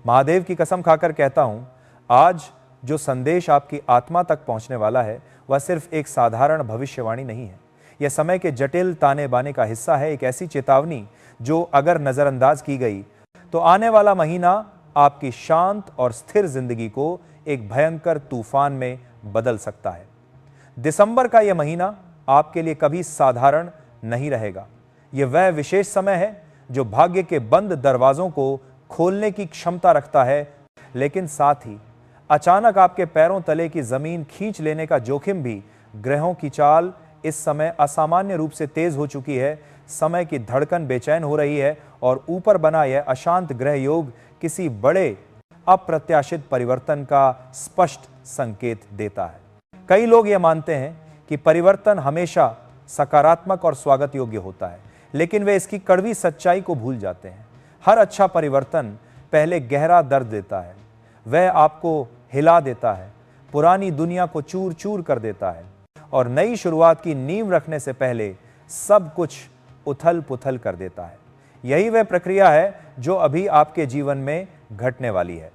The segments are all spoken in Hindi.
महादेव की कसम खाकर कहता हूं, आज जो संदेश आपकी आत्मा तक पहुंचने वाला है वह सिर्फ एक साधारण भविष्यवाणी नहीं है। यह समय के जटिल ताने बाने का हिस्सा है, एक ऐसी चेतावनी जो अगर नजरअंदाज की गई तो आने वाला महीना आपकी शांत और स्थिर जिंदगी को एक भयंकर तूफान में बदल सकता है। दिसंबर का यह महीना आपके लिए कभी साधारण नहीं रहेगा। यह वह विशेष समय है जो भाग्य के बंद दरवाजों को खोलने की क्षमता रखता है, लेकिन साथ ही अचानक आपके पैरों तले की जमीन खींच लेने का जोखिम भी। ग्रहों की चाल इस समय असामान्य रूप से तेज हो चुकी है। समय की धड़कन बेचैन हो रही है और ऊपर बना यह अशांत ग्रह योग किसी बड़े अप्रत्याशित परिवर्तन का स्पष्ट संकेत देता है। कई लोग यह मानते हैं कि परिवर्तन हमेशा सकारात्मक और स्वागत योग्य होता है, लेकिन वे इसकी कड़वी सच्चाई को भूल जाते हैं। हर अच्छा परिवर्तन पहले गहरा दर्द देता है। वह आपको हिला देता है, पुरानी दुनिया को चूर चूर कर देता है और नई शुरुआत की नींव रखने से पहले सब कुछ उथल पुथल कर देता है। यही वह प्रक्रिया है जो अभी आपके जीवन में घटने वाली है।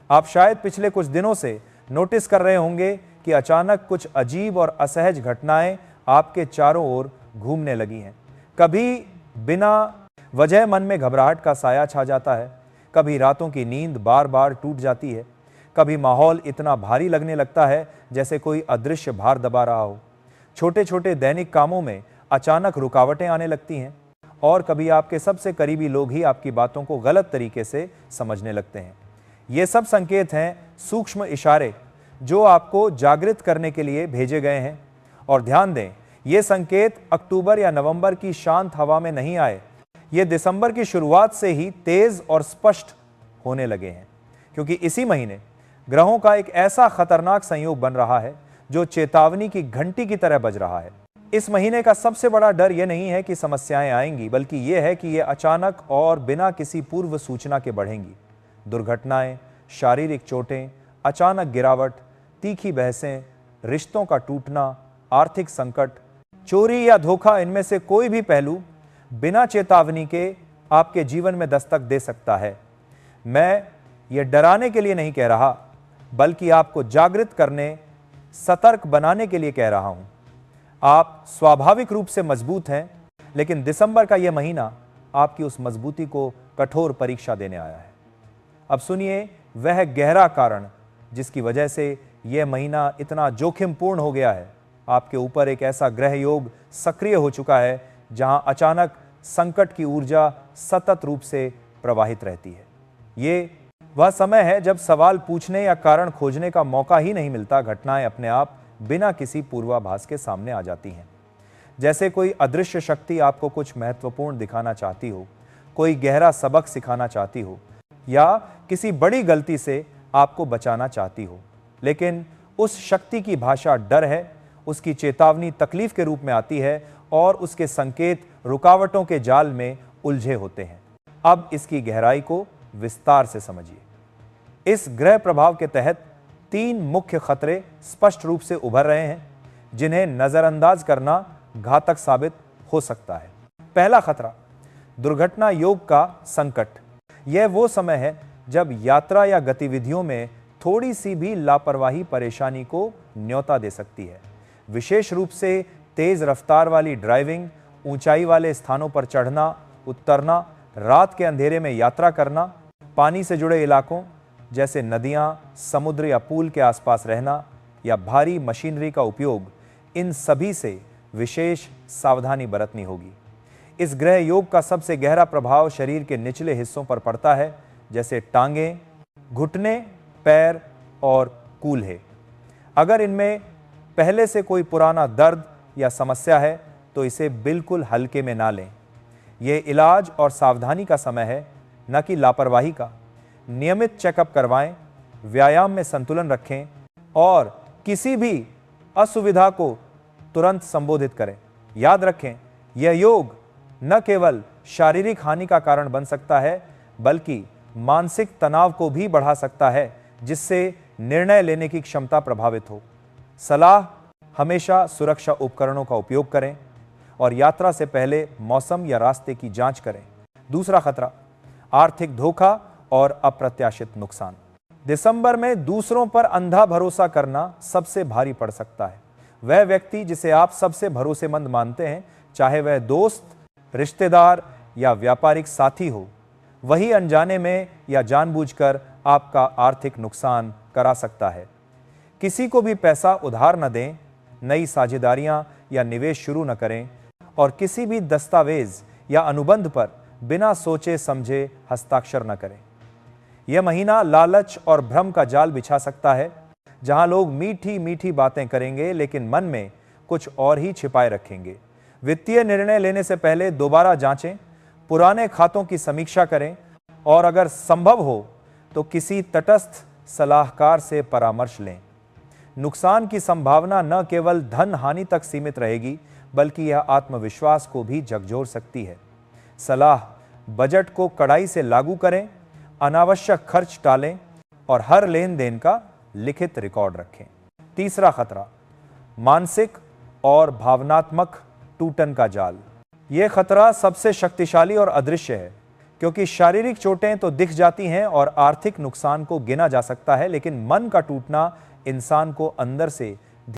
आप शायद पिछले कुछ दिनों से नोटिस कर रहे होंगे कि अचानक कुछ अजीब और असहज घटनाएं आपके चारों ओर घूमने लगी हैं। कभी बिना वजह मन में घबराहट का साया छा जाता है, कभी रातों की नींद बार बार टूट जाती है, कभी माहौल इतना भारी लगने लगता है जैसे कोई अदृश्य भार दबा रहा हो। छोटे छोटे दैनिक कामों में अचानक रुकावटें आने लगती हैं और कभी आपके सबसे करीबी लोग ही आपकी बातों को गलत तरीके से समझने लगते हैं। ये सब संकेत हैं, सूक्ष्म इशारे जो आपको जागृत करने के लिए भेजे गए हैं। और ध्यान दें, ये संकेत अक्टूबर या नवंबर की शांत हवा में नहीं आए, ये दिसंबर की शुरुआत से ही तेज और स्पष्ट होने लगे हैं, क्योंकि इसी महीने ग्रहों का एक ऐसा खतरनाक संयोग बन रहा है जो चेतावनी की घंटी की तरह बज रहा है। इस महीने का सबसे बड़ा डर यह नहीं है कि समस्याएं आएंगी, बल्कि यह है कि यह अचानक और बिना किसी पूर्व सूचना के बढ़ेंगी। दुर्घटनाएं, शारीरिक चोटें, अचानक गिरावट, तीखी बहसें, रिश्तों का टूटना, आर्थिक संकट, चोरी या धोखा, इनमें से कोई भी पहलू बिना चेतावनी के आपके जीवन में दस्तक दे सकता है। मैं ये डराने के लिए नहीं कह रहा, बल्कि आपको जागृत करने, सतर्क बनाने के लिए कह रहा हूं। आप स्वाभाविक रूप से मजबूत हैं, लेकिन दिसंबर का यह महीना आपकी उस मजबूती को कठोर परीक्षा देने आया है। अब सुनिए वह गहरा कारण जिसकी वजह से यह महीना इतना जोखिमपूर्ण हो गया है। आपके ऊपर एक ऐसा ग्रह योग सक्रिय हो चुका है जहां अचानक संकट की ऊर्जा सतत रूप से प्रवाहित रहती है। ये वह समय है जब सवाल पूछने या कारण खोजने का मौका ही नहीं मिलता। घटनाएं अपने आप बिना किसी पूर्वाभास के सामने आ जाती हैं, जैसे कोई अदृश्य शक्ति आपको कुछ महत्वपूर्ण दिखाना चाहती हो, कोई गहरा सबक सिखाना चाहती हो या किसी बड़ी गलती से आपको बचाना चाहती हो। लेकिन उस शक्ति की भाषा डर है, उसकी चेतावनी तकलीफ के रूप में आती है और उसके संकेत रुकावटों के जाल में उलझे होते हैं। अब इसकी गहराई को विस्तार से समझिए। इस ग्रह प्रभाव के तहत 3 मुख्य खतरे स्पष्ट रूप से उभर रहे हैं, जिन्हें नजरअंदाज करना घातक साबित हो सकता है। पहला खतरा, दुर्घटना योग का संकट। यह वो समय है जब यात्रा या गतिविधियों में थोड़ी सी भी लापरवाही परेशानी को न्योता दे सकती है। विशेष रूप से तेज रफ्तार वाली ड्राइविंग, ऊंचाई वाले स्थानों पर चढ़ना, उतरना, रात के अंधेरे में यात्रा करना, पानी से जुड़े इलाकों जैसे नदियां, समुद्र या पूल के आसपास रहना या भारी मशीनरी का उपयोग, इन सभी से विशेष सावधानी बरतनी होगी। इस ग्रह योग का सबसे गहरा प्रभाव शरीर के निचले हिस्सों पर पड़ता है, जैसे टांगें, घुटने, पैर और कूल्हे। अगर इनमें पहले से कोई पुराना दर्द या समस्या है तो इसे बिल्कुल हल्के में ना लें। यह इलाज और सावधानी का समय है, न कि लापरवाही का। नियमित चेकअप करवाएं, व्यायाम में संतुलन रखें और किसी भी असुविधा को तुरंत संबोधित करें। याद रखें, यह योग न केवल शारीरिक हानि का कारण बन सकता है, बल्कि मानसिक तनाव को भी बढ़ा सकता है, जिससे निर्णय लेने की क्षमता प्रभावित हो। सलाह, हमेशा सुरक्षा उपकरणों का उपयोग करें और यात्रा से पहले मौसम या रास्ते की जांच करें। दूसरा खतरा, आर्थिक धोखा और अप्रत्याशित नुकसान। दिसंबर में दूसरों पर अंधा भरोसा करना सबसे भारी पड़ सकता है। वह व्यक्ति जिसे आप सबसे भरोसेमंद मानते हैं, चाहे वह दोस्त, रिश्तेदार या व्यापारिक साथी हो, वही अनजाने में या जानबूझकर आपका आर्थिक नुकसान करा सकता है। किसी को भी पैसा उधार न दें, नई साझेदारियां या निवेश शुरू न करें और किसी भी दस्तावेज या अनुबंध पर बिना सोचे समझे हस्ताक्षर न करें। यह महीना लालच और भ्रम का जाल बिछा सकता है, जहां लोग मीठी मीठी बातें करेंगे लेकिन मन में कुछ और ही छिपाए रखेंगे। वित्तीय निर्णय लेने से पहले दोबारा जांचें, पुराने खातों की समीक्षा करें और अगर संभव हो तो किसी तटस्थ सलाहकार से परामर्श लें। नुकसान की संभावना न केवल धन हानि तक सीमित रहेगी, बल्कि यह आत्मविश्वास को भी झकझोर सकती है। सलाह: बजट को कड़ाई से लागू करें, अनावश्यक खर्च टालें और हर लेन देन का लिखित रिकॉर्ड रखें। तीसरा खतरा: मानसिक और भावनात्मक टूटन का जाल। यह खतरा सबसे शक्तिशाली और अदृश्य है, क्योंकि शारीरिक चोटें तो दिख जाती हैं और आर्थिक नुकसान को गिना जा सकता है, लेकिन मन का टूटना इंसान को अंदर से